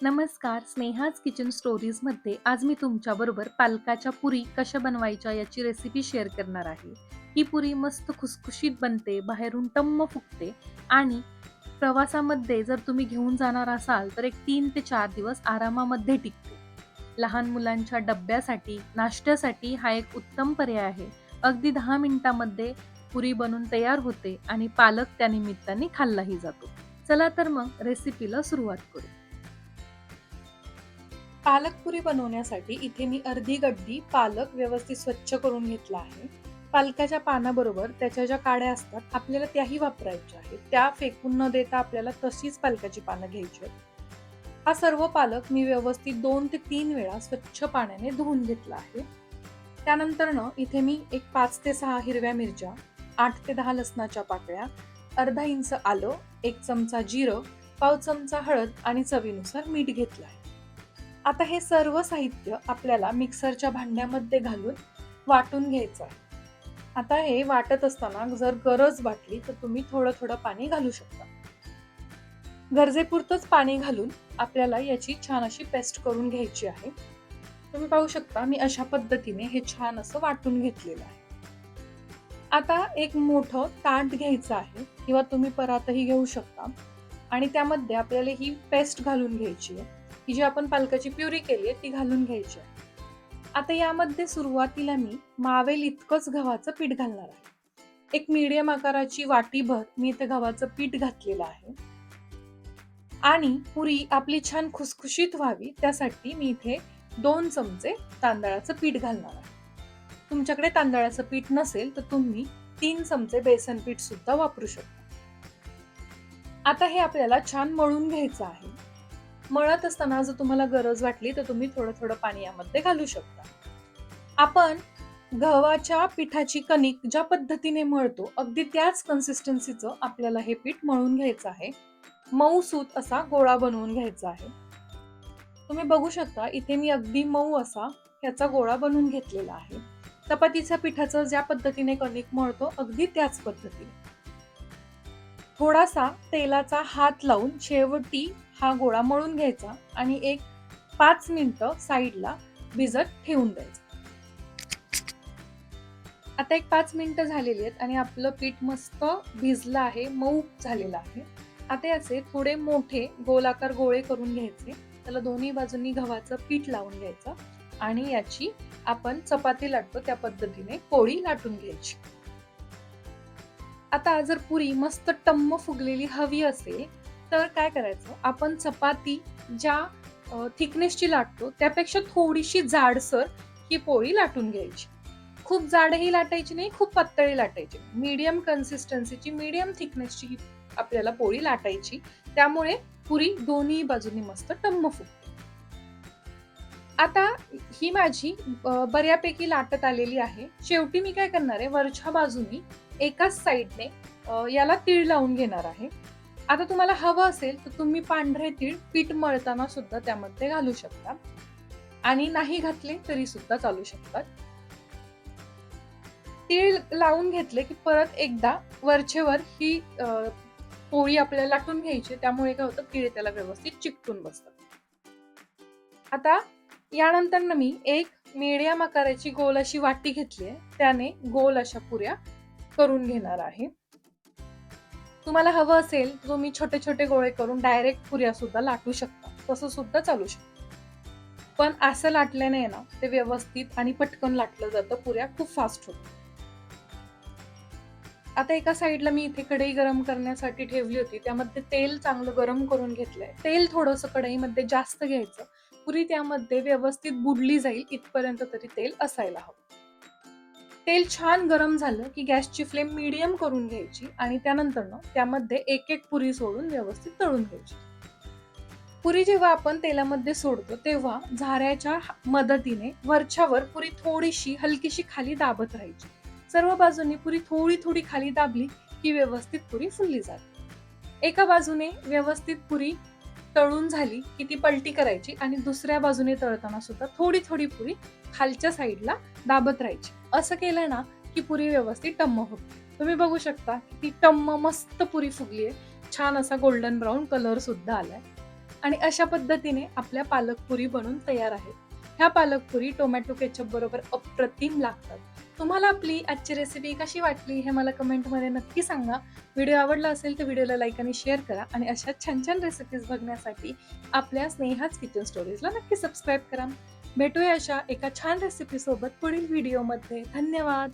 नमस्कार, स्नेहाज किचन स्टोरीजमध्ये आज मी तुमच्याबरोबर पालकाच्या पुरी कशा बनवायच्या याची रेसिपी शेअर करणार आहे. ही पुरी मस्त खुसखुशीत बनते, बाहेरून टम्म फुगते आणि प्रवासामध्ये जर तुम्ही घेऊन जाणार असाल तर एक 3 ते 4 दिवस आरामामध्ये टिकते. लहान मुलांच्या डब्यासाठी, नाश्त्यासाठी हा एक उत्तम पर्याय आहे. अगदी 10 मिनिटांमध्ये पुरी बनून तयार होते आणि पालक त्या निमित्ताने खाल्लाही जातो. चला तर मग रेसिपीला सुरुवात करू. पालक पुरी बनवण्यासाठी इथे मी अर्धी गड्डी पालक व्यवस्थित स्वच्छ करून घेतला आहे. पालकाच्या पानाबरोबर त्याच्या ज्या काड्या असतात आपल्याला त्याही वापरायच्या आहेत. त्या फेकून न देता आपल्याला तशीच पालकाची पानं घ्यायची आहेत. हा सर्व पालक मी व्यवस्थित 2 ते 3 वेळा स्वच्छ पाण्याने धुवून घेतला आहे. त्यानंतर इथे मी एक 5 ते 6 हिरव्या मिरच्या, 8 ते 10 लसणाच्या पाकळ्या, अर्धा इंच आलं, 1 चमचा जिरं, पाव चमचा हळद आणि चवीनुसार मीठ घेतलं आहे. आता हे सर्व साहित्य आपल्याला मिक्सरच्या भांड्यामध्ये घालून वाटून घ्यायचं आहे. आता हे वाटत असताना जर गरज वाटली तर तुम्ही थोडं थोडं पाणी घालू शकता. गरजेपुरतंच पाणी घालून आपल्याला याची छान अशी पेस्ट करून घ्यायची आहे. तुम्ही पाहू शकता मी अशा पद्धतीने हे छान असं वाटून घेतलेलं आहे. आता एक मोठं ताट घ्यायचं आहे किंवा तुम्ही परातही घेऊ शकता आणि त्यामध्ये आपल्याला ही पेस्ट घालून घ्यायची आहे. ही जी आपण पालकाची प्युरी केली आहे ती घालून घ्यायची आहे. आता यामध्ये सुरुवातीला मी मावेल इतकंच गव्हाचं पीठ घालणार आहे. एक मीडियम आकाराची वाटीभर मी इथे गव्हाचं पीठ घातलेलं आहे आणि पुरी आपली छान खुसखुशीत व्हावी त्यासाठी मी इथे 2 चमचे तांदळाचं पीठ घालणार आहे. तुमच्याकडे तांदळाचं पीठ नसेल तर तुम्ही 3 चमचे बेसन पीठ सुद्धा वापरू शकता. आता हे आपल्याला छान मळून घ्यायचं आहे. मळत असताना जर तुम्हाला गरज वाटली तर तुम्ही थोडं थोडं पाणी यामध्ये घालू शकता. आपण गव्हाच्या पिठाची कणिक ज्या पद्धतीने मळतो अगदी त्याच कन्सिस्टन्सीचं आपल्याला हे पीठ मळून घ्यायचं आहे. मऊसूत असा गोळा बनवून घ्यायचा आहे. तुम्ही बघू शकता इथे मी अगदी मऊ असा ह्याचा गोळा बनवून घेतलेला आहे. चपातीच्या पिठाचं ज्या पद्धतीने कणिक मळतो अगदी त्याच पद्धतीने. थोडासा तेलाचा हात लावून शेवटी हा गोळा मळून घ्यायचा आणि एक 5 मिनिटं साईडला भिजत ठेवून द्यायचं. आता एक 5 मिनिटं झालेली आहेत आणि आपलं पीठ मस्त भिजलं आहे, मऊ झालेलं आहे. आता याचे थोडे मोठे गोलाकार गोळे करून घ्यायचे. त्याला दोन्ही बाजूंनी गव्हाचं पीठ लावून घ्यायचं आणि याची आपण चपाती लाटतो त्या पद्धतीने पोळी लाटून घ्यायची. आता जर पुरी मस्त टम्म फुगलेली हवी असेल तर काय करायचं, आपण चपाती ज्या थिकनेसची लाटतो त्यापेक्षा थोडीशी जाडसर ही पोळी लाटून घ्यायची. खूप जाडही लाटायची नाही, खूप पातळही लाटायची नाही. मीडियम कन्सिस्टन्सीची, मीडियम थिकनेसची ही आपल्याला पोळी लाटायची. त्यामुळे पुरी दोन्ही बाजूनी मस्त टम्म फुगते. आता ही माझी बऱ्यापैकी लाटत आलेली आहे. शेवटी मी काय करणार आहे, वरच्या बाजूनी एकाच साईडने याला तीळ लावून घेणार आहे. आता तुम्हाला हवं असेल तर तुम्ही पांढरे तीळ पीठ मळताना सुद्धा त्यामध्ये घालू शकता आणि नाही घातले तरी सुद्धा चालू शकतात. तीळ लावून घेतले की परत एकदा वरचेवर ही पोळी आपल्याला लाटून घ्यायची. त्यामुळे काय होतं, तीळ त्याला व्यवस्थित चिकटून बसतात. आता यानंतर मी एक मीडियम आकाराची गोल अशी वाटी घेतली आहे. त्याने गोल अशा पुऱ्या करून घेणार आहे. तुम्हाला हवं असेल तर तुम्ही छोटे छोटे गोळे करून डायरेक्ट पुऱ्या सुद्धा लाटू शकता. तसं सुद्धा चालू शकतं. पण असं लाटल्याने ना ते व्यवस्थित आणि पटकन लाटलं जातं. पुऱ्या खूप फास्ट होतात. आता एका साईडला मी इथे कढई गरम करण्यासाठी ठेवली होती. त्यामध्ये तेल चांगलं गरम करून घेतलंय. तेल थोडंसं कढईमध्ये जास्त घ्यायचं. पुरी त्यामध्ये व्यवस्थित बुडली जाईल इथपर्यंत तरी तेल असायला हवं. तेल छान गरम झालं की गॅसची फ्लेम मीडियम करून घ्यायची आणि त्यानंतर त्यामध्ये एक एक पुरी सोडून व्यवस्थित तळून घ्यायची. पुरी जेव्हा आपण तेलामध्ये सोडतो तेव्हा झाऱ्याच्या मदतीने वरच्यावर पुरी थोडीशी हलकीशी खाली दाबत राहायची. सर्व बाजूनी पुरी थोडी थोडी खाली दाबली की व्यवस्थित पुरी फुलली जाते. एका बाजूने व्यवस्थित पुरी तळून झाली की ती पलटी करायची आणि दुसऱ्या बाजूने तळताना सुद्धा थोडी थोडी पुरी खालच्या साईडला दाबत राहायची. असं केलं ना की पुरी व्यवस्थित टम्म होते. तुम्ही बघू शकता की ती टम्म मस्त पुरी फुगली आहे. छान असा गोल्डन ब्राऊन कलर सुद्धा आलाय. आणि अशा पद्धतीने आपल्या पालकपुरी बनून तयार आहेत. ह्या पालकपुरी टोमॅटो केचप बरोबर अप्रतिम लागतात. तुम्हाला आपली आजची रेसिपी कशी वाटली हे मला कमेंटमध्ये नक्की सांगा. व्हिडिओ आवडला असेल तर व्हिडिओला लाईक आणि शेअर करा आणि अशा छान-छान रेसिपीज बघण्यासाठी आपल्या स्नेहाज किचन स्टोरीजला नक्की सबस्क्राईब करा. भेटूया अशा एका छान रेसिपीसोबत पुढील व्हिडिओमध्ये. धन्यवाद.